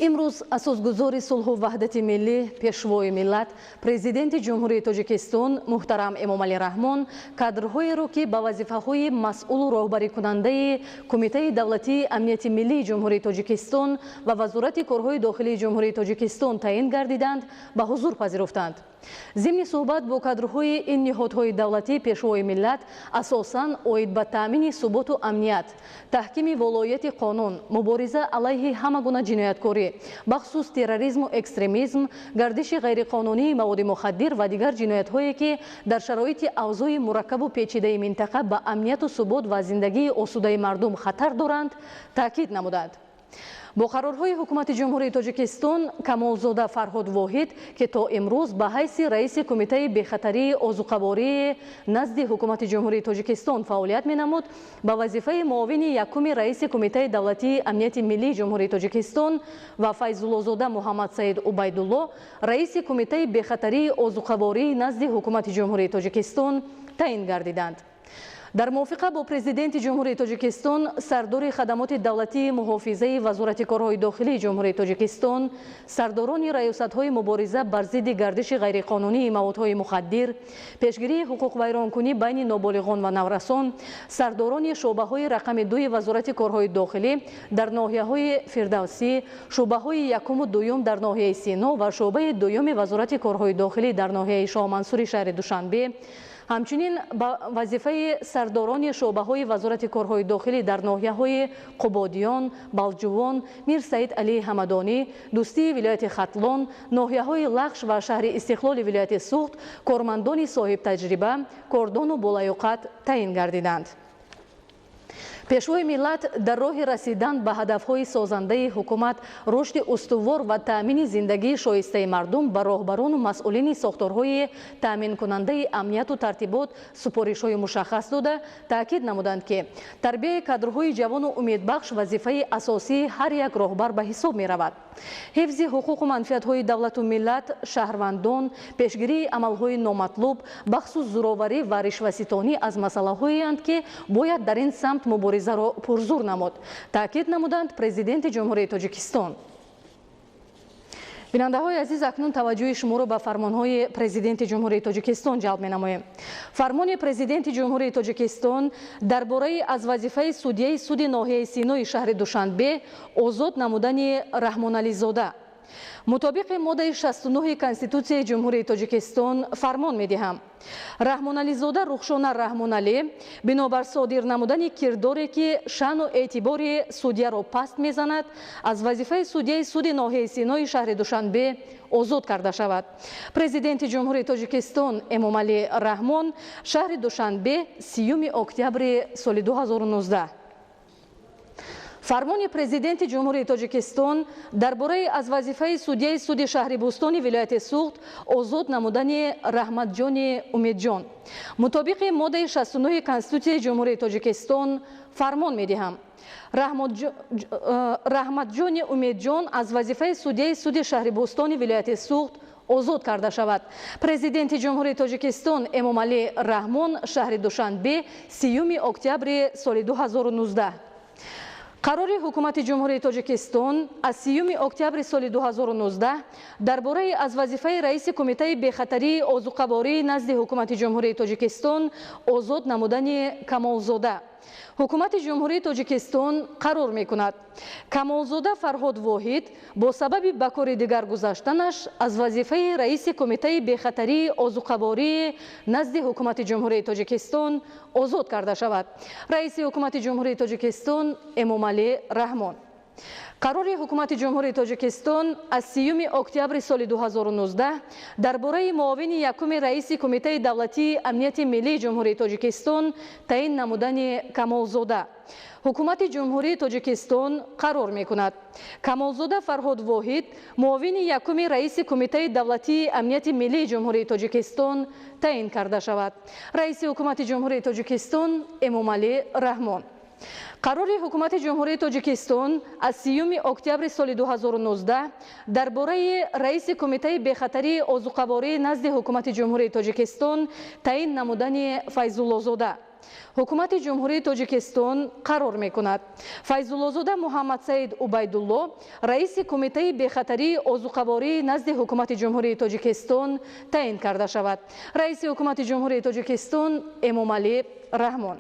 امروز اساسگزار صلح و وحدت ملی پیشوای ملت پرزیدنت جمهوری تاجیکستان محترم امامعلی رحمان کادرهایی را که به وظیفه‌های مسئول و راهبری کننده کمیته دولتی امنیت ملی جمهوری تاجیکستان و وزارت کارهای داخلی جمهوری تاجیکستان تعیین گردیدند به حضور پذیرفتند. ضمن صحبت با کادرهای این نهادهای دولتی پیشوای ملت اساساً اوید به تامین ثبات و امنیت، تحکیم ولایت قانون، مبارزه علیه همه گونه جنایتکاری بخصوص تروریسم و اکستریمیسم، گردش غیرقانونی مواد مخدر و دیگر جنایت‌هایی که در شرایط اوضاع مرکب و پیچیده منطقه به امنیت و ثبات و زندگی آسوده مردم خطر دارند تاکید نمودند. با قرارهای حکومت جمهوری تاجیکستان کمالزاده فرهاد واحد که تا امروز به حیث رئیس کمیته بخطری آذوقه‌باری نزد حکومت جمهوری تاجیکستان فعالیت می‌نمود، به وظیفه معاون یکم رئیس کمیته دولتی امنیت ملی جمهوری تاجیکستان و فیض‌الله‌زاده محمد سعید عبیدالله رئیس کمیته بخطری آذوقه‌باری نزد حکومت جمهوری تاجیکستان تعیین گردیدند. در موافقه با پرزیدنت جمهوری تاجیکستان، سردار خدمات دولتی محافظه وزارت کارهای داخلی جمهوری تاجیکستان، سرداران ریاست‌های مبارزه بر ضد گردش غیرقانونی موادهای مخدر، پیشگیری حقوق ویرانکنی بین نابالغان و نورسان، سرداران شعبه‌های رقم 2 وزارت کارهای داخلی در ناحیه‌های فردوسی، شعبه‌های یکم و دوم در ناحیه سینا و شعبه دوم وزارت کارهای داخلی در ناحیه شاه منصور شهر دوشنبه، همچنین با وظیفه سرداران شعبه‌های وزارت کارهای داخلی در ناحیه‌های قبادیان، بلجوان، میر سعید علی حمدانی، دوستی ولایت ختلان، ناحیه‌های لخش و شهر استقلال ولایت سوخت، کارمندان صاحب تجربه، کاردان و بالیاقت تعیین گردیدند. پیشوای ملت در راه رسیدن به هدفهای سازنده حکومت رشد استوار و تامین زندگی شایسته مردم به راهبران و مسئولین ساختارهای تامین کننده امنیت و ترتیبات سپارش‌های مشخص داده تاکید نمودند که تربیت کادرهای جوان و امیدبخش وظیفه اساسی هر یک راهبر به حساب می رود. حفظ حقوق و منفعت‌های دولت و ملت، شهروندان، پیشگیری عمل‌های نامطلوب بخصوص زورآوری و رشوه‌ستانی از مسائلی اند که باید در این سمت مبارزه را پرزور نمود تاکید نمودند پرزیدنت جمهوری تاجیکستان. بیننده‌های عزیز، اکنون توجه شما را به فرمان‌های پرزیدنت جمهوری تاجیکستان جلب می‌نماییم. فرمان پرزیدنت جمهوری تاجیکستان درباره از وظیفه سودیه سود ناحیه سینای شهر دوشنبه آزاد نمودن رحمانعلی زاده مطابق ماده 69 کنستیتوسیای جمهوری تاجیکستان فرمان می‌دهم. رحمانعلی زاده رخشانه رحمانعلی بنابر صادر نمودن کرداری که شأن و اعتبار سودیه را پست می‌زند از وظیفه سودیه سود ناحیه سینای شهر دوشنبه آزاد کرده شود. پرزیدنت جمهوری تاجیکستان امامعلی رحمان شهر دوشنبه 30 اکتبر سال 2019. فرمان پرزیدنت جمهوری تاجیکستان درباره از وظیفه سودیه سود شهر بوستانی ولایت سوخت آزاد نمودن رحمت جان امیدجان مطابق ماده 69 کنستیتوسیای جمهوری تاجیکستان فرمان می‌دهم. رحمت جان امیدجان از وظیفه سودیه سود شهر بوستانی ولایت سوخت آزاد کرده شود. پرزیدنت جمهوری تاجیکستان امامعلی رحمان شهر دوشنبه 30 اکتبر سال 2019. قرار حکومت جمهوری تاجیکستان از 30 اکتبر سال 2019 درباره از وظیفه رئیس کمیته بخطری آذوقه‌باری نزد حکومت جمهوری تاجیکستان آزاد نمودن کمالزاده حکومت جمهوری تاجیکستان قرار می‌کند کمالزاده فرهاد واحد با سبب به کار دیگر گذاشتنش از وظیفه رئیس کمیته بخطری آذوقه‌باری نزد حکومت جمهوری تاجیکستان آزاد کرده شود. رئیس حکومت جمهوری تاجیکستان امامعلی رحمان. قرار حکومت جمهوری تاجیکستان از 30 اکتبر سال 2019 درباره معاون یکم رئیس کمیته دولتی امنیت ملی جمهوری تاجیکستان تعیین نمودن کمالزاده حکومت جمهوری تاجیکستان قرار می‌کند کمالزاده فرهاد واحد معاون یکم رئیس کمیته دولتی امنیت ملی جمهوری تاجیکستان تعیین کرده شود. رئیس حکومت جمهوری تاجیکستان امامعلی رحمان. قرار حکومت جمهوری تاجیکستان از 30 اکتبر سال 2019 درباره رئیس کمیته بخطری آذوقه‌باری نزد حکومت جمهوری تاجیکستان تعیین نمودن فیض‌الله‌زاده ҳукумати ҷумҳурии тоҷикистон қарор мекунад файзуллозода муҳаммад саид убайдулло раиси кумитаи бехатарии озуқаворӣ назди ҳукумати ҷумҳурии тоҷикистон таъин карда шавад. раиси ҳукумати ҷумҳурии тоҷикистон эмомалӣ раҳмон.